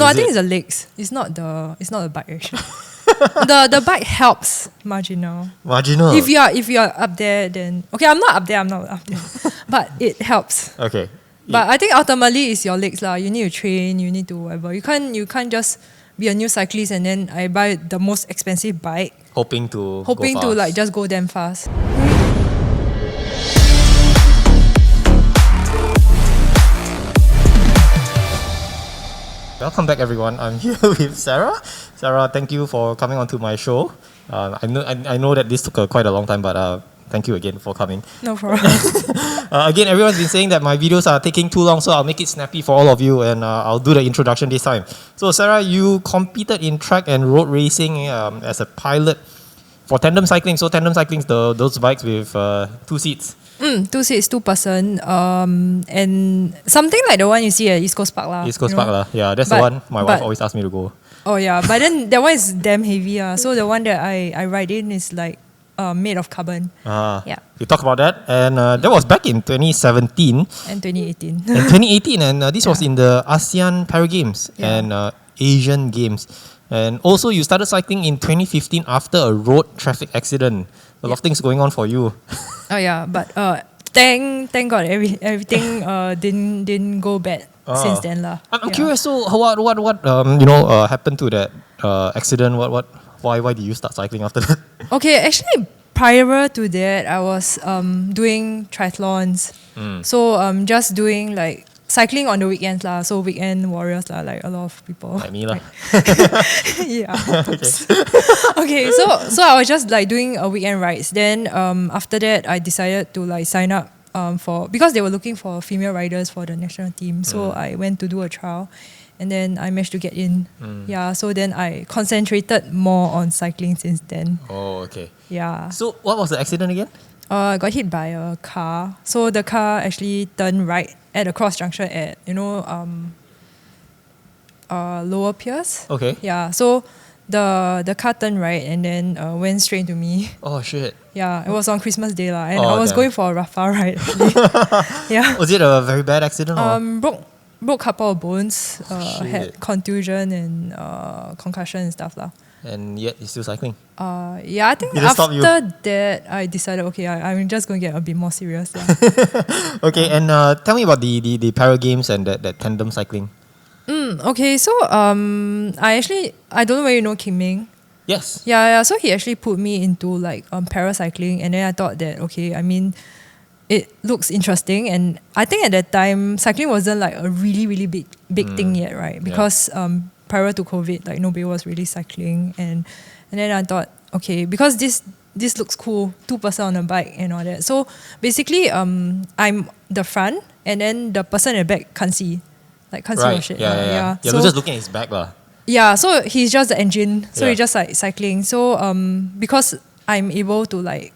No, I think it's the legs. It's not the bike actually. the bike helps marginal. If you are up there, then okay. I'm not up there. But it helps. Okay. But I think ultimately it's your legs lah. You need to train. You need to whatever. You can't just be a new cyclist and then I buy the most expensive bike, hoping to like just go damn fast. Welcome back, everyone. I'm here with Sarah. Sarah, thank you for coming onto my show. I know that this took quite a long time, but thank you again for coming. No problem. Again, everyone's been saying that my videos are taking too long, so I'll make it snappy for all of you, and I'll do the introduction this time. So, Sarah, you competed in track and road racing as a pilot for tandem cycling. So, tandem cycling is those bikes with 2 seats. 2 seats, 2 person, and something like the one you see at East Coast Park lah. East Coast Park lah, yeah, that's the one my wife always asks me to go. Oh yeah, but then that one is damn heavy so the one that I ride in is like made of carbon. Yeah. We talk about that, and that was back in 2017 and 2018. And this was in the ASEAN ParaGames and Asian Games. And also, you started cycling in 2015 after a road traffic accident. A lot of things going on for you. Oh yeah, but thank God everything didn't go bad since then lah. I'm curious. So what happened to that accident? Why did you start cycling after that? Okay, actually prior to that I was doing triathlons. So just doing like cycling on the weekends lah. So weekend warriors lah, like a lot of people. Like me lah. Yeah. Okay. So I was just like doing weekend rides. Then after that I decided to like sign up because they were looking for female riders for the national team. So I went to do a trial, and then I managed to get in. Yeah. So then I concentrated more on cycling since then. Oh, okay. Yeah. So what was the accident again? I got hit by a car. So the car actually turned right at a cross junction at Lower Pierce. Okay. Yeah. So the car turned right and then went straight into me. Oh shit. Yeah, it was on Christmas Day lah, and I was going for a Rafa ride. Yeah. Was it a very bad accident? Broke couple of bones. Had contusion and concussion and stuff lah. And yet you're still cycling? Yeah, I think after that I decided, okay, I'm just going to get a bit more serious. Okay, and tell me about the ParaGames and that tandem cycling. Okay, so I don't know whether you know Kim Ming. Yes. Yeah, so he actually put me into like paracycling, and then I thought that, okay, I mean, it looks interesting, and I think at that time cycling wasn't like a really, really big thing yet, right? Because prior to COVID, like nobody was really cycling, and then I thought, okay, because this looks cool, 2 person on a bike and all that. So basically, I'm the front, and then the person in the back can't see see your shit. Yeah. So, we're just looking at his back lah. Yeah, so he's just the engine, so he's just like cycling. So because I'm able to like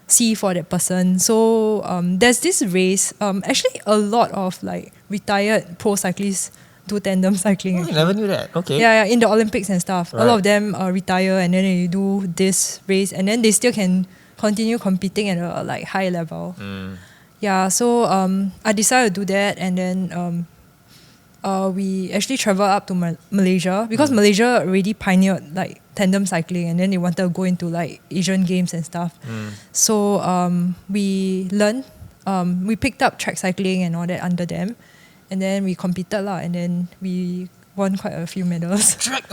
see for that person, so there's this race. Actually, a lot of like retired pro cyclists do tandem cycling. I never knew that. Okay. Yeah, in the Olympics and stuff. Right. A lot of them retire and then they do this race, and then they still can continue competing at a like high level. Yeah, so I decided to do that, and then we actually traveled up to Malaysia because Malaysia already pioneered like tandem cycling, and then they wanted to go into like Asian Games and stuff. So we learned, we picked up track cycling and all that under them. And then we competed lah, and then we won quite a few medals. Track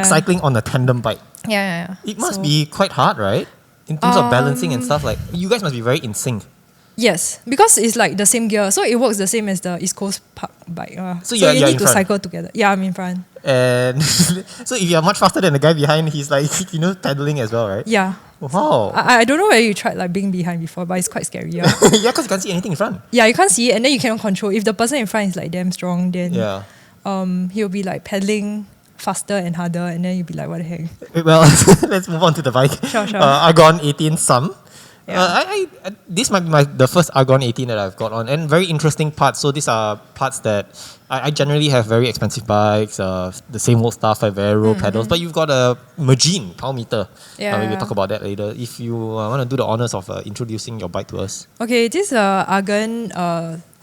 cycling on a tandem bike. Yeah. It must be quite hard, right? In terms of balancing and stuff, like you guys must be very in sync. Yes, because it's like the same gear, so it works the same as the East Coast Park bike. So you need to cycle together. Yeah, I'm in front. And so if you're much faster than the guy behind, he's like, pedaling as well, right? Yeah. Wow. I don't know whether you tried like being behind before, but it's quite scary. Yeah, because you can't see anything in front. Yeah, you can't see it, and then you cannot control. If the person in front is like damn strong, then he'll be like pedaling faster and harder, and then you'll be like, what the heck? Well, let's move on to the bike. Sure. Argon 18 Sum. Yeah. This might be the first Argon 18 that I've got on, and very interesting parts. So these are parts that I generally have very expensive bikes, the same old stuff like Vero pedals, but you've got a Magine power meter. Maybe we'll talk about that later. If you want to do the honors of introducing your bike to us. Okay, this is Argon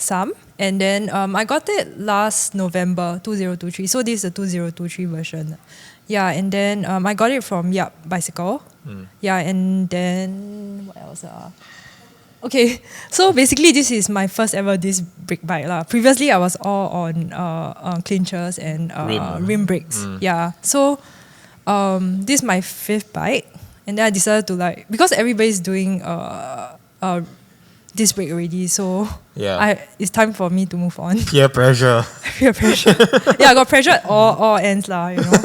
Sum, And then I got it last November 2023. So this is the 2023 version. Yeah, and then I got it from Bicycle. Yeah, and then what else? Okay, so basically this is my first ever disc brake bike lah. Previously I was all on clinchers and rim brakes. Yeah, so this is my fifth bike, and then I decided to because everybody's doing disc brake already, so it's time for me to move on. Peer pressure. Peer pressure. Yeah, I got pressure at all ends lah, you know.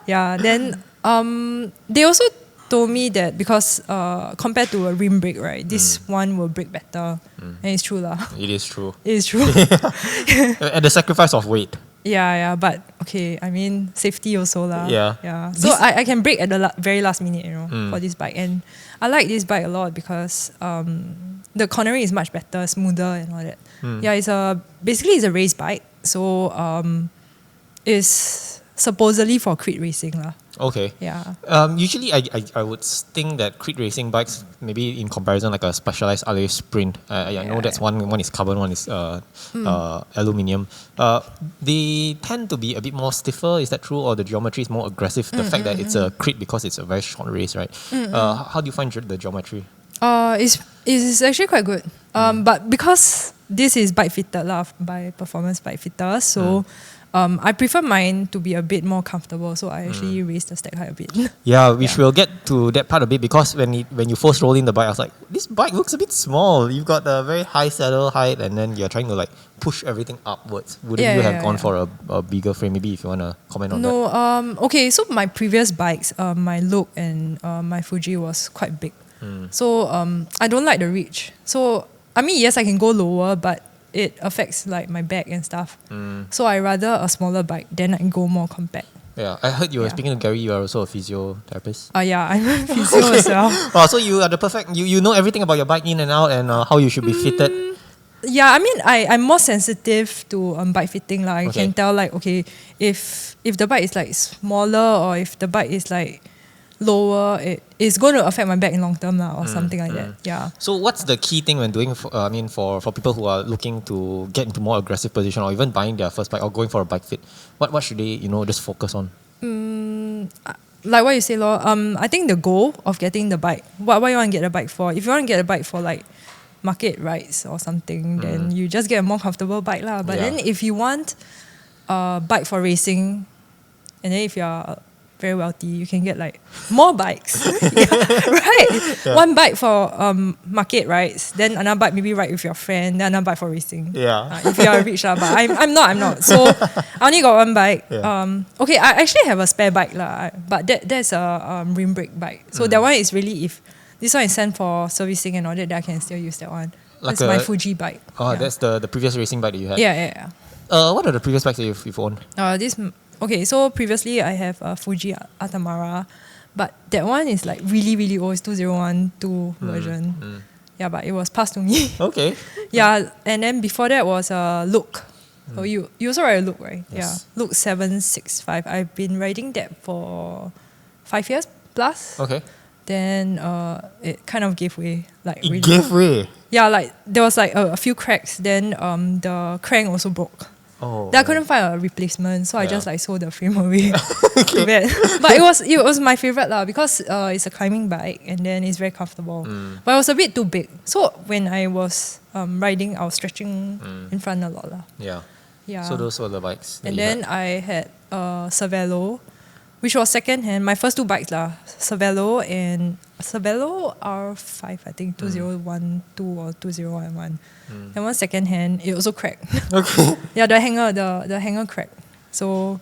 Yeah, then they also told me that because compared to a rim brake, right, this one will brake better. And it's true lah. It is true. It is true. At the sacrifice of weight. Yeah, but okay, I mean safety also lah. Yeah. So I can brake at the very last minute, you know, for this bike, and I like this bike a lot because the cornering is much better, smoother, and all that. Yeah, basically it's a race bike, so it's supposedly for crit racing lah. Okay. Yeah. Usually, I would think that crit racing bikes, maybe in comparison, like a specialized alloy sprint. I know that's one is carbon, one is aluminium. They tend to be a bit more stiffer. Is that true, or the geometry is more aggressive? The fact that it's a crit because it's a very short race, right? How do you find the geometry? It's actually quite good. But because this is bike fitted lah by Performance Bike Fitter, so. I prefer mine to be a bit more comfortable, so I actually raised the stack height a bit. Yeah, which we'll get to that part a bit, because when you first roll in the bike, I was like, this bike looks a bit small. You've got a very high saddle height, and then you're trying to push everything upwards. Wouldn't you have gone for a bigger frame? Maybe if you want to comment on that. No, okay, so my previous bikes, my Look and my Fuji was quite big. So I don't like the reach. So, I mean, yes, I can go lower, but it affects my back and stuff. So I rather a smaller bike, then I go more compact. Yeah, I heard you were speaking to Gary, you are also a physiotherapist. Yeah, I'm a physio as well. Oh, so you are the perfect, you know everything about your bike in and out and how you should be fitted. Yeah, I mean, I'm more sensitive to bike fitting. I can tell okay, if the bike is smaller, or if the bike is lower, it's going to affect my back in long term or something like that. Yeah. So what's the key thing when doing, for people who are looking to get into more aggressive position, or even buying their first bike or going for a bike fit? What should they, just focus on? Like what you say, Law, I think the goal of getting the bike, what you want to get a bike for? If you want to get a bike for market rides or something, then you just get a more comfortable bike lah. But then if you want a bike for racing, and then if you're very wealthy, you can get more bikes. Right? Yeah. One bike for market rides, then another bike maybe ride with your friend, then another bike for racing. Yeah. If you are rich, but I'm not. So I only got one bike. Yeah. Okay, I actually have a spare bike but that's a rim brake bike. So that one is really, if this one is sent for servicing and all that, I can still use that one. That's my Fuji bike. Oh, that's the previous racing bike that you had. Yeah. What are the previous bikes that you've owned? Okay, so previously I have a Fuji Atamara, but that one is really, really old. It's 2012 version. Yeah, but it was passed to me. Okay. Yeah, and then before that was a Look. So you also ride a Look, right? Yes. Yeah, Look 765. I've been riding that for 5 years plus. Okay. Then it kind of gave way. It gave way? Yeah, there was a few cracks. Then the crank also broke. Oh, then I couldn't find a replacement, so I just sold the frame away. Too bad. But it was my favorite because it's a climbing bike, and then it's very comfortable. But it was a bit too big. So when I was riding, I was stretching in front a lot. Yeah. So those were the bikes. And then I had Cervelo, which was second hand. My first two bikes Cervelo and Cervelo R5, I think 2012 or 2011. And one second hand, it also cracked. Okay. Yeah, the hanger cracked. So,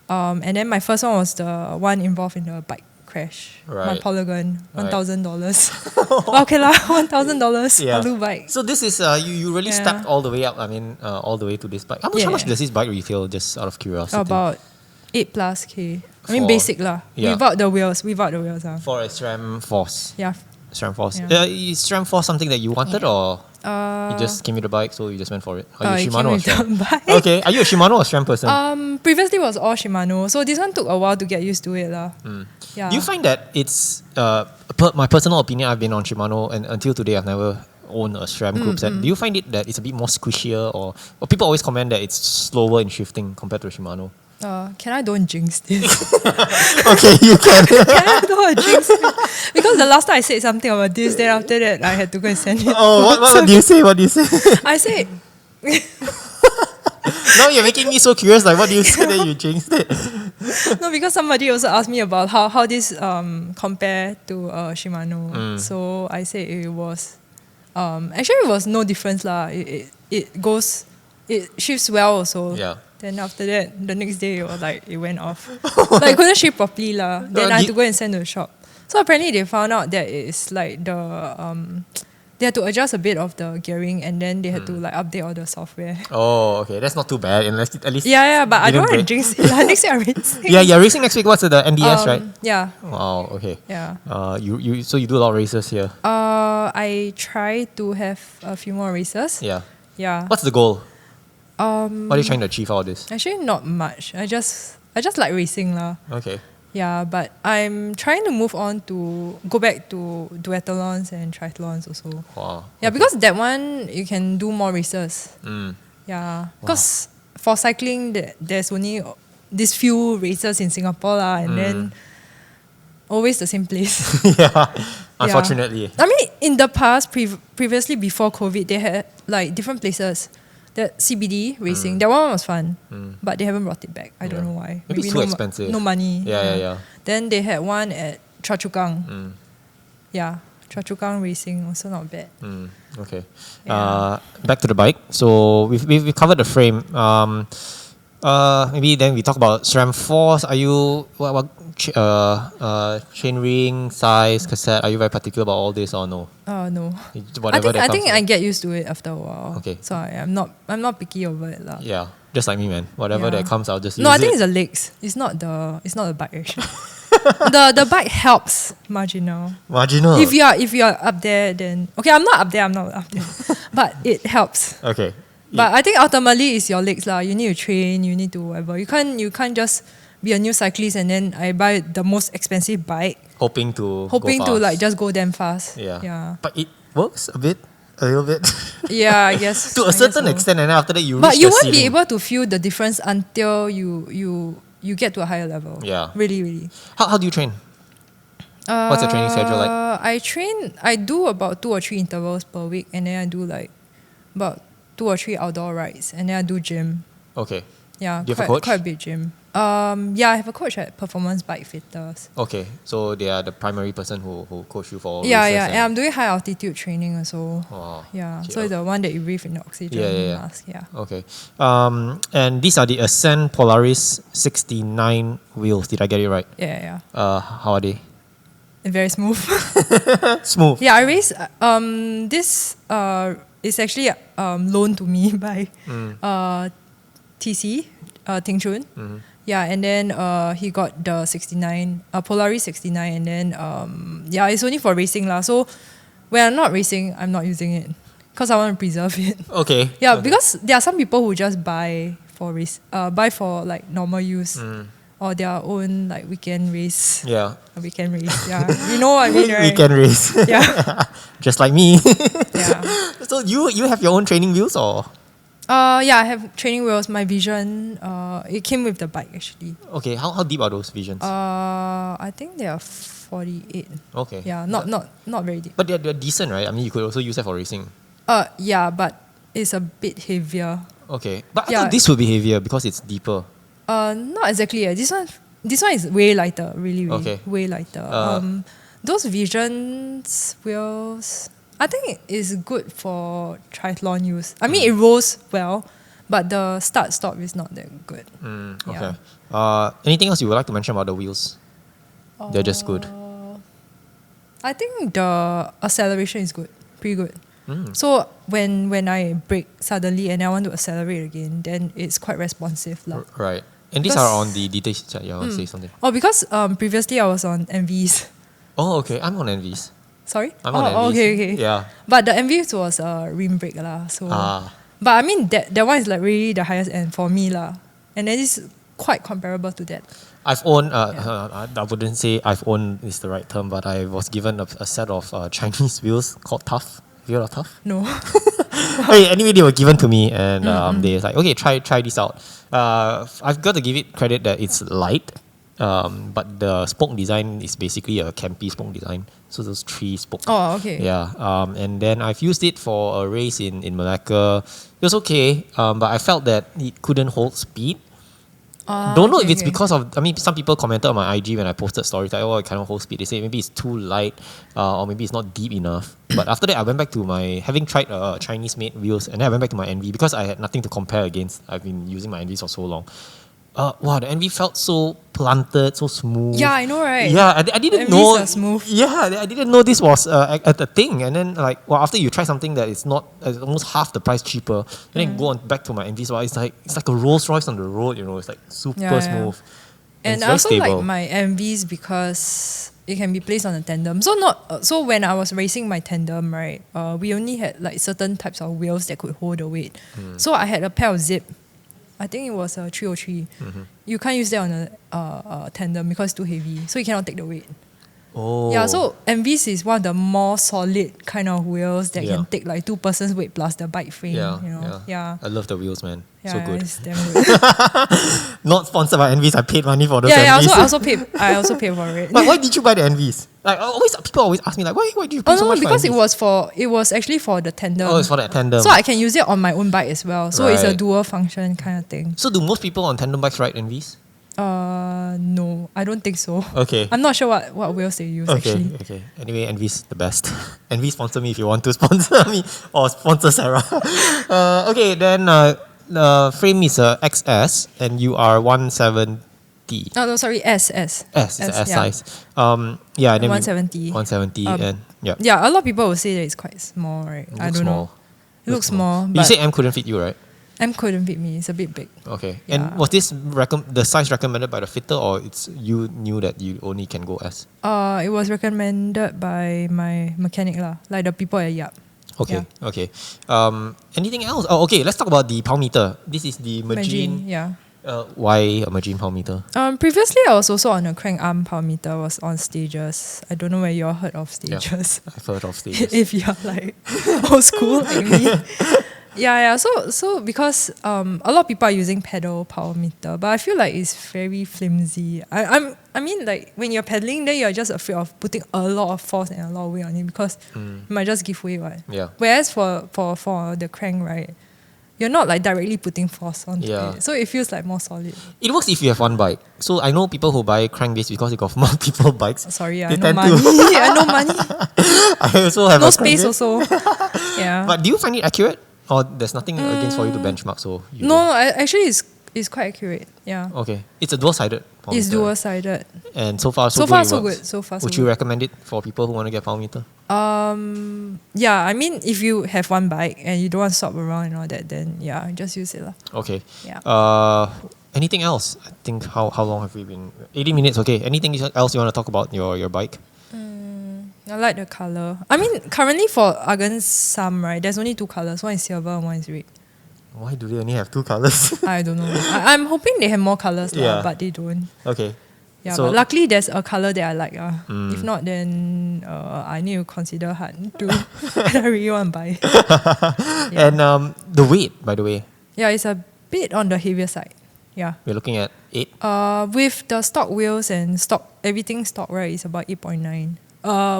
and then my first one was the one involved in the bike crash. Right. My Polygon, $1,000. Okay lah, $1,000 a blue bike. So this is you really stepped all the way up. I mean, all the way to this bike. How much does this bike retail? Just out of curiosity. About 8+K. I mean basic lah. Yeah. Without the wheels. For a SRAM Force. Yeah. SRAM Force. Yeah. Is SRAM Force something that you wanted, or you just came with the bike, so you just went for it? Are you Shimano or SRAM? Okay. Are you a Shimano or SRAM person? Previously was all Shimano, so this one took a while to get used to it lah. Yeah. Do you find that it's my personal opinion? I've been on Shimano, and until today I've never own a SRAM group set. Do you find it that it's a bit more squishier, or people always comment that it's slower in shifting compared to Shimano? Can I don't jinx this? Okay, you can. Can I don't jinx this? Because the last time I said something about this, then after that I had to go and send it. Oh, what do you say? What do you say? I said... Now you're making me so curious. Like, what do you say that you jinxed it? No, because somebody also asked me about how this compare to Shimano. So I said it was actually it was no difference lah. It shifts well also. Yeah. Then after that, the next day it went off. Like I couldn't shift properly lah. Then I had to go and send to the shop. So apparently they found out that it's like they had to adjust a bit of the gearing, and then they had to update all the software. Oh, okay. That's not too bad. Unless at least But I don't want to jinx it. Next year I'm racing. Yeah, you're racing next week. What's the NDS, right? Yeah. Wow. Okay. Yeah. So you do a lot of races here. I try to have a few more races. Yeah. Yeah. What's the goal? What are you trying to achieve out of this? Actually, not much. I just like racing lah. Okay. Yeah, but I'm trying to move on to go back to duathlons and triathlons also. Wow. Yeah, because that one you can do more races. Yeah, because for cycling there's only these few races in Singapore lah, and then always the same place. Yeah, unfortunately. I mean, in the past, previously before COVID, they had like different places. The CBD racing, that one was fun, but they haven't brought it back. I don't know why. Maybe it's too expensive. No money. Yeah. Then they had one at Choa Chu Kang. Yeah, Choa Chu Kang racing also not bad. Okay. Yeah. Back to the bike. So we've covered the frame. Maybe then we talk about SRAM force. Are you chain ring size, cassette? Are you very particular about all this or no? No. Whatever I think I get used to it after a while. Okay. So I'm not picky over it lah. Yeah, just like me, man. Whatever that comes, I'll just use it. No, I think it's the legs. It's not the bike actually. the bike helps marginal. Marginal. If you are up there, then okay. I'm not up there. But it helps. Okay. But I think ultimately it's your legs lah. You need to train. You need to whatever. You can't just be a new cyclist and then I buy the most expensive bike, hoping to like just go damn fast. Yeah. But it works a little bit. Yeah, I guess. To a certain extent, and then after that you. But reach you the won't ceiling. be able to feel the difference until you get to a higher level. Yeah. Really, really. How do you train? What's your training schedule like? I do about 2 or 3 intervals per week, and then I do like about 2 or 3 outdoor rides, and then I do gym. Okay. Yeah, Do you have a coach? quite a big gym. Yeah, I have a coach at Performance Bike Fitters. Okay, so they are the primary person who coach you for Yeah, races and I'm doing high altitude training also. Wow. Yeah, Okay. so the one that you breathe in the oxygen mask. Yeah. Okay. And these are the Ascend Polaris 69 wheels. Did I get it right? Yeah. How are they? Very smooth. Smooth. Yeah, I race. This is actually loaned to me by TC Ting Chun. Yeah, and then he got the 69 Polaris 69, and then it's only for racing lah. So when I'm not racing, I'm not using it because I want to preserve it. Okay. Yeah, okay. because there are some people who just buy for like normal use or their own like weekend race. Yeah. A weekend race. Yeah, you know what I mean, right? Weekend race. Yeah. Just like me. Yeah. So you have your own training wheels or? Yeah, I have training wheels. My Vision, it came with the bike actually. Okay, how deep are those Visions? I think they are 48. Okay. Yeah, not very deep. But they're decent, right? I mean, you could also use that for racing. Yeah, but it's a bit heavier. Okay, but I thought this would be heavier because it's deeper. Not exactly. This one is way lighter. Really, Okay. way lighter. Those Visions wheels, I think it's good for triathlon use. I mean, it rolls well, but the start-stop is not that good. Okay. Anything else you would like to mention about the wheels? They're just good. I think the acceleration is good. Pretty good. So when I brake suddenly and I want to accelerate again, then it's quite responsive. Right. And these are on the details chat. You want to say something? Oh, because previously I was on MVs. Oh, okay. I'm on NVs. Sorry? I'm on NVs. Okay. Yeah. But the MVs was rim brake lah. So. But I mean that one is like really the highest end for me lah. And then it's quite comparable to that. I've owned, I wouldn't say I've owned is the right term, but I was given a set of Chinese wheels called Tough. Real or tough? No. Hey, anyway, they were given to me, and they was like, okay, try this out. I've got to give it credit that it's light, but the spoke design is basically a campy spoke design. So those 3 spokes. Oh, okay. Yeah. And then I've used it for a race in Malacca. It was okay, but I felt that it couldn't hold speed. Don't know if it's because of, some people commented on my IG when I posted stories like, oh, it cannot hold speed. They say maybe it's too light, or maybe it's not deep enough. But after that, I went back to having tried Chinese-made wheels, and then I went back to my Envy because I had nothing to compare against. I've been using my Envys for so long. Wow, the Envy felt so planted, so smooth. Yeah, I know, right? Yeah, I didn't Envys know. are smooth. Yeah, I didn't know this was a thing. And then after you try something that is not almost half the price cheaper, and then go on back to my Envy, so it's like a Rolls Royce on the road. It's like super smooth. And I also like my Envys because it can be placed on a tandem. So when I was racing my tandem, right, we only had like certain types of wheels that could hold the weight. So I had a pair of Zip. I think it was a 303. You can't use that on a tandem because it's too heavy. So you cannot take the weight. Oh. Yeah, so Envys is one of the more solid kind of wheels that can take like 2 persons weight plus the bike frame. Yeah. I love the wheels, man. Yeah, so good. It's damn good. Not sponsored by Envys. I paid money for those Yeah, Envys. I also paid for it. But why did you buy the Envys? Like people always ask me like, why did you pay so much because for Envys? it was actually for the tandem. Oh, it's for that tandem. So I can use it on my own bike as well. So it's a Right. dual function kind of thing. So do most people on tandem bikes ride Envys? No, I don't think so. Okay. I'm not sure what wheels they use actually. Okay. Anyway, Envy's the best. Envy sponsor me if you want to sponsor me or sponsor Sarah. Okay, then the frame is a XS and you are 170. Oh no, sorry, S. It's a S yeah. size. Yeah, and then 170. 170 and yeah. Yeah, a lot of people will say that it's quite small, right? It I looks don't small. know. It looks small. You But said M couldn't fit you, right? M couldn't fit me. It's a bit big. Okay. Yeah. And was this the size recommended by the fitter, or it's you knew that you only can go S? It was recommended by my mechanic lah, like the people at Yap. Okay. Anything else? Oh, okay. Let's talk about the power meter. This is the Magine. Yeah. Why a Magine power meter? Previously, I was also on a crank arm power meter. Was on Stages. I don't know where you all heard of Stages. I've heard of Stages. If you're like old school like me. Yeah. So because a lot of people are using pedal power meter, but I feel like it's very flimsy. I mean like when you're pedaling, then you're just afraid of putting a lot of force and a lot of weight on it because you might just give way, right? Yeah. Whereas for the crank, right, you're not like directly putting force onto it, so it feels like more solid. It works if you have one bike. So I know people who buy crankbase because they got multiple bikes. Sorry, They no tend money. to- I no money. I also have No a space crankbase. also. Yeah. But do you find it accurate? Or there's nothing against for you to benchmark? So you No, actually it's quite accurate. Yeah. don't? Okay. It's a dual-sided power It's meter. dual-sided. And so far, So good. far, it so works. good. So far, so Would good. you recommend it for people who want to get power meter? Yeah, I mean, if you have one bike and you don't want to swap around and all that, then yeah, just use it lah. Okay. Yeah. Anything else? I think how long have we been? 80 minutes. Okay. Anything else you want to talk about your bike? I like the color. I mean, currently for Argon Sam, right, there's only 2 colors. One is silver and one is red. Why do they only have 2 colors? I don't know. I'm hoping they have more colors, Yeah. but they don't. Okay. Yeah, So- but luckily there's a color that I like. If not, then I need to consider hard to I really want to buy. Yeah. And the weight, by the way, Yeah, it's a bit on the heavier side. Yeah. we're looking at 8. With the stock wheels and everything stock, right, it's about 8.9.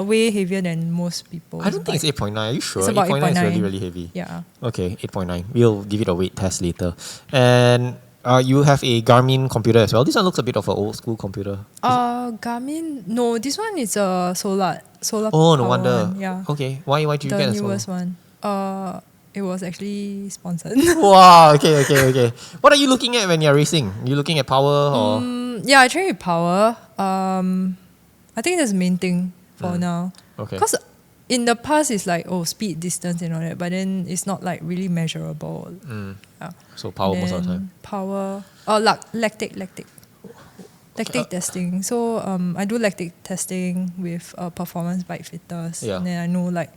Way heavier than most people. I don't think it's 8.9. Are you sure? It's about 8.9 is 8.9. really, really heavy. Yeah. Okay, 8.9. We'll give it a weight test later. And you have a Garmin computer as well. This one looks a bit of an old school computer. Garmin. No, this one is a solar. Oh, no power wonder. one, yeah. Okay, why did you The get a solar? newest one. It was actually sponsored. Wow, okay. What are you looking at when you're racing? You looking at power or? Yeah, I train with power. I think that's the main thing for now. Okay. Because in the past, it's like, speed, distance and all that, but then it's not like really measurable. Yeah. So power most of the time. Power, lactic testing. So I do lactic testing with performance bike fitters. Yeah. And then I know like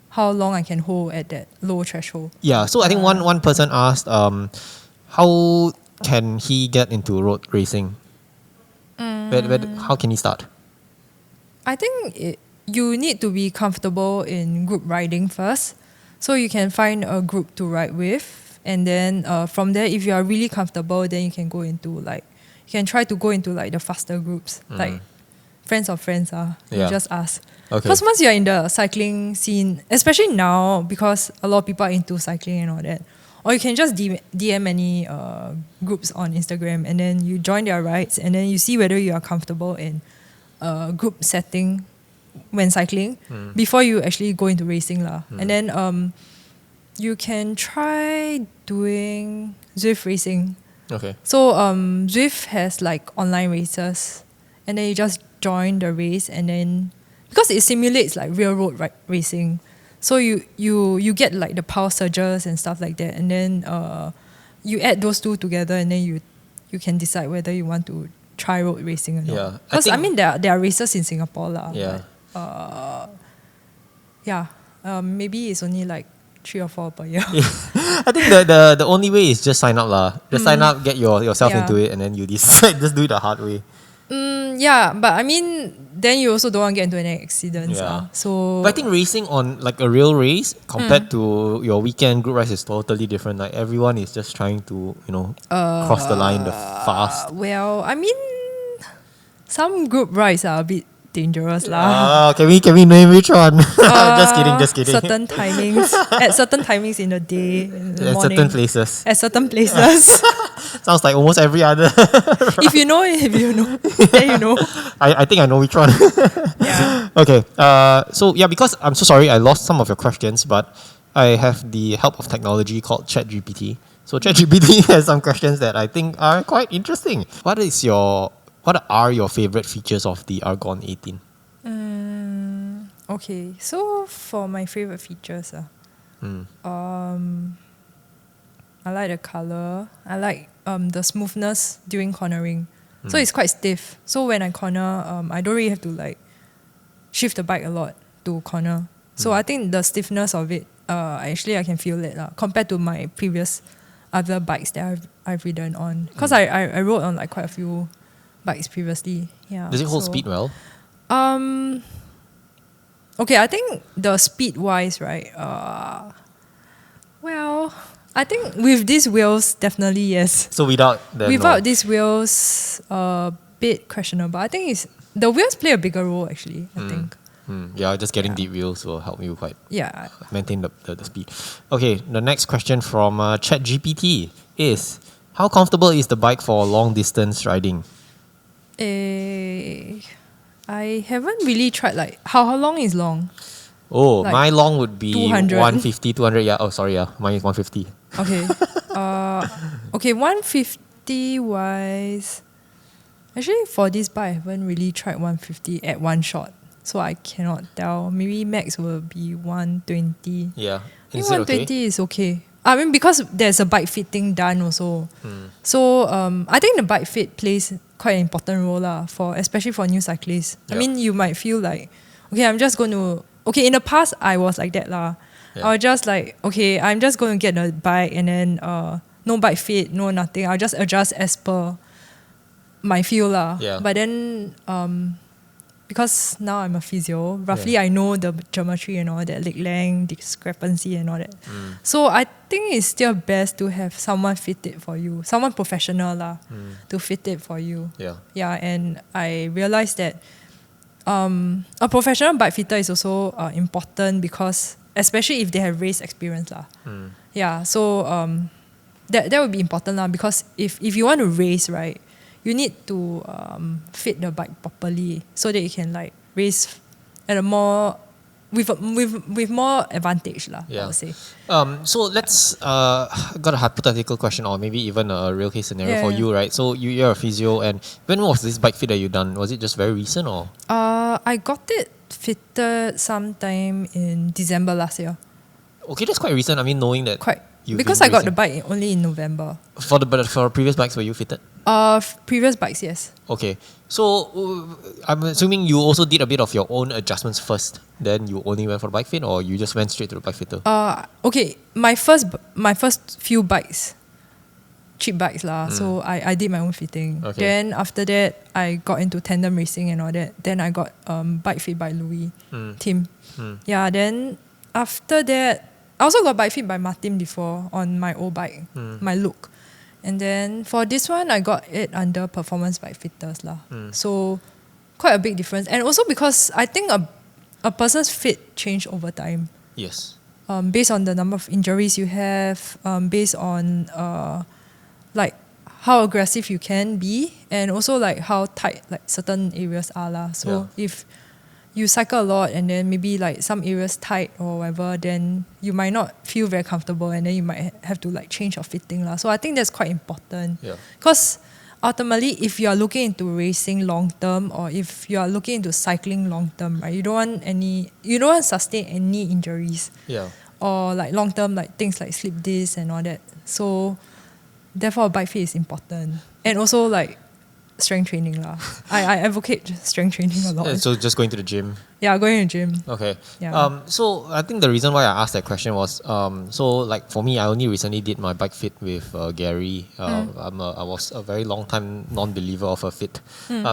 how long I can hold at that low threshold. Yeah, so I think one person asked, how can he get into road racing? How can he start? I think you need to be comfortable in group riding first. So you can find a group to ride with, and then from there, if you are really comfortable, then you can go into like, you can try to go into like the faster groups, like friends of friends. You just ask. Because once you're in the cycling scene, especially now, because a lot of people are into cycling and all that, or you can just DM any groups on Instagram, and then you join their rides, and then you see whether you are comfortable in group setting when cycling before you actually go into racing lah. And then you can try doing Zwift racing. Okay. So Zwift has like online races, and then you just join the race, and then because it simulates like real road racing, so you get like the power surges and stuff like that, and then you add those two together, and then you can decide whether you want to try road racing or not. Yeah, Because I mean there are races in Singapore lah. Yeah. But, maybe it's only like 3 or 4 per year. I think the only way is just sign up lah. Just sign up, get yourself into it, and then you decide. Just do it the hard way. Yeah, but I mean, then you also don't want to get into any accidents. Yeah. So But I think racing on like a real race compared to your weekend group race is totally different. Like everyone is just trying to, cross the line the fast. well, I mean, some group rides are a bit dangerous lah. Can we name which one? Just kidding. Certain timings, at certain timings in the day, in the At morning, certain places. At certain places. Sounds like almost every other. If you know, then you know. I think I know which one. Yeah. Okay. So yeah, because I'm so sorry I lost some of your questions, but I have the help of technology called ChatGPT. So ChatGPT has some questions that I think are quite interesting. What are your favorite features of the Argon 18? Okay, so for my favorite features, I like the color. I like the smoothness during cornering. So it's quite stiff. So when I corner, I don't really have to like shift the bike a lot to corner. So I think the stiffness of it, actually I can feel it compared to my previous other bikes that I've ridden on. Because I rode on like quite a few bikes previously. Yeah. Does it hold speed well? Okay, I think the speed wise, right? Well, I think with these wheels, definitely yes. So without these wheels, a bit questionable. I think the wheels play a bigger role actually. I think. Yeah, just getting deep wheels will help you quite maintain the speed. Okay, the next question from ChatGPT is: how comfortable is the bike for long distance riding? I haven't really tried like how long is long? Oh, like my long would be 200. 150, 200. Yeah. Oh, sorry. Yeah, mine is 150. Okay. Okay, 150 wise. Actually, for this bike, I haven't really tried 150 at one shot, so I cannot tell. Maybe max will be 120. Yeah. I think 120 is okay. I mean, because there's a bike fitting done also. So I think the bike fit plays quite an important role especially for new cyclists. I mean, you might feel like, okay, I'm just going to... Okay, in the past, I was like that I was just like, okay, I'm just going to get a bike and then no bike fit, no nothing. I'll just adjust as per my feel But then... because now I'm a physio, roughly I know the geometry and all that, leg length, discrepancy and all that. So I think it's still best to have someone fit it for you, someone professional to fit it for you. Yeah, and I realized that a professional bike fitter is also important because, especially if they have race experience Yeah, so that would be important because if you want to race, right, you need to fit the bike properly so that you can like race at a more with more advantage I would say. So let's got a hypothetical question or maybe even a real case scenario for you, right? So you're a physio, and when was this bike fit that you done? Was it just very recent or? I got it fitted sometime in December last year. Okay, that's quite recent. I mean, knowing that because I got the bike only in November. For previous bikes, were you fitted? Previous bikes, yes. Okay, so I'm assuming you also did a bit of your own adjustments first. Then you only went for the bike fit, or you just went straight to the bike fitter? Okay, my first few bikes, cheap bikes So I did my own fitting. Okay. Then after that, I got into tandem racing and all that. Then I got bike fit by Louis Tim. Yeah. Then after that, I also got bike fit by Martin before on my old bike, my Look. And then for this one, I got it under Performance Bike Fitters lah. So quite a big difference. And also because I think a person's fit change over time. Yes. Based on the number of injuries you have, based on like how aggressive you can be, and also like how tight like certain areas are lah. So if you cycle a lot and then maybe like some areas tight or whatever, then you might not feel very comfortable, and then you might have to like change your fitting lah. So I think that's quite important. Because ultimately, if you are looking into racing long term, or if you are looking into cycling long term, right, you don't want to sustain any injuries. Or like long term, like things like slip disc and all that. So therefore, a bike fit is important, and also like strength training lah. I advocate strength training a lot. So just going to the gym. Yeah, going to the gym. Okay. Yeah. So I think the reason why I asked that question was so like for me, I only recently did my bike fit with Gary. I was a very long time non-believer of a fit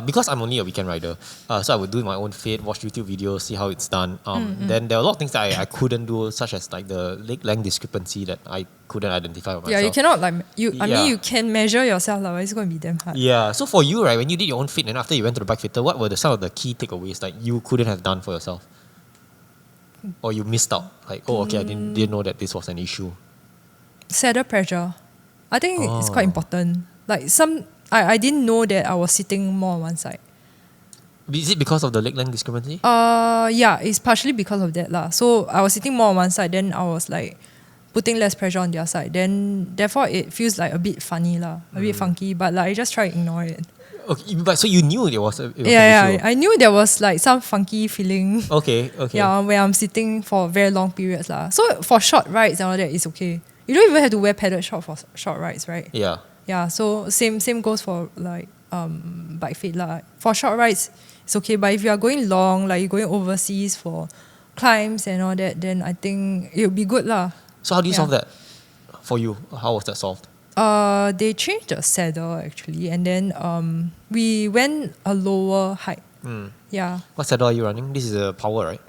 because I'm only a weekend rider. So I would do my own fit, watch YouTube videos, see how it's done. Then there are a lot of things that I couldn't do, such as like the leg length discrepancy that I couldn't identify with myself. Yeah, you cannot like I mean you can measure yourself lah, but it's going to be damn hard. Yeah. So for you, right, when you did your own fit and after you went to the bike fitter, what were some of the key takeaways like you couldn't have done for yourself, or you missed out? Like, oh, okay, I didn't know that this was an issue. Saddle pressure, I think it's quite important. Like I didn't know that I was sitting more on one side. Is it because of the leg length discrepancy? Yeah, it's partially because of that lah. So I was sitting more on one side, then I was like putting less pressure on the other side. Then therefore it feels like a bit funny lah, a bit funky. But like I just try to ignore it. Okay, but so you knew it was an issue. I knew there was like some funky feeling. Okay. Yeah, when I'm sitting for very long periods lah. So for short rides and all that, it's okay. You don't even have to wear padded short for short rides, right? Yeah. Yeah. So same goes for like bike fit lah. For short rides, it's okay. But if you are going long, like you're going overseas for climbs and all that, then I think it'll be good lah. So how do you solve that for you? How was that solved? They changed the saddle actually, and then we went a lower height. Yeah. What saddle are you running? This is a power, right?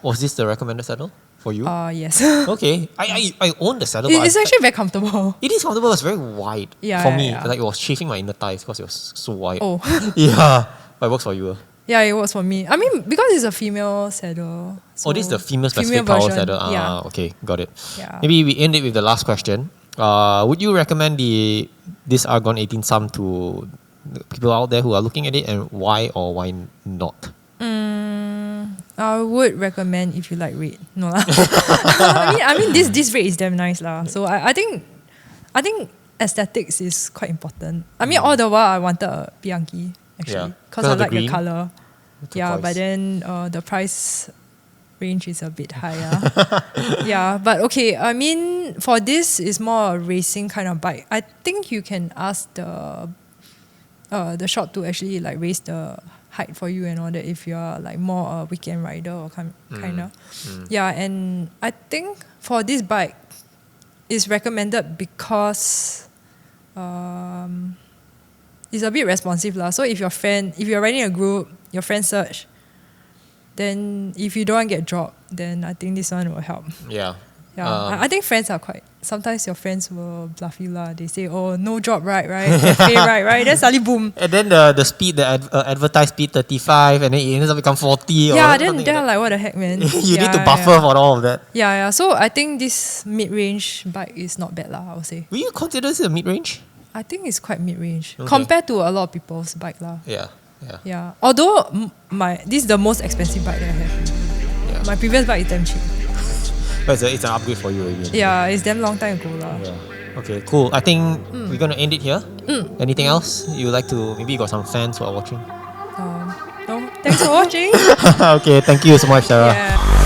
Was this the recommended saddle for you? Yes. Okay. I own the saddle. It's actually very comfortable. It is comfortable. It's very wide for me. Like it was chafing my inner thighs because it was so wide. Oh. Yeah. But it works for you. Yeah, it works for me. I mean, because it's a female saddle. So this is the female specific power version. saddle. Yeah. Okay, got it. Yeah. Maybe we end it with the last question. Would you recommend this Argon 18 Sum to people out there who are looking at it, and why or why not? I would recommend if you like red. No lah. I mean this red is damn nice lah. So I think aesthetics is quite important. I mean all the while I wanted a Bianchi actually because I like the colour. But then the price range is a bit higher. But okay, I mean for this is more a racing kind of bike. I think you can ask the shop to actually like raise the height for you and all that if you are like more a weekend rider or kind of. Yeah, and I think for this bike it's recommended because it's a bit responsive lah. So if you're riding a group, your friend search, then if you don't want to get dropped, then I think this one will help. Yeah. I think friends are sometimes your friends will bluff you lah. They say, oh, no drop right? Cafe right? Then suddenly boom. And then the speed, the advertised speed 35, and then it ends up become 40. Yeah, then they're like, what the heck, man? You need to buffer for all of that. Yeah. So I think this mid-range bike is not bad lah, I would say. Will you consider this a mid-range? I think it's quite mid-range compared to a lot of people's bike lah. Yeah. Although this is the most expensive bike that I have. Yeah. My previous bike is damn cheap. But it's an upgrade for you again. Yeah, it's damn long time ago lah. Yeah. Okay, cool. I think we're gonna end it here. Anything else you would like to? Maybe you got some fans who are watching. No. Thanks for watching. Okay, thank you so much, Sarah. Yeah.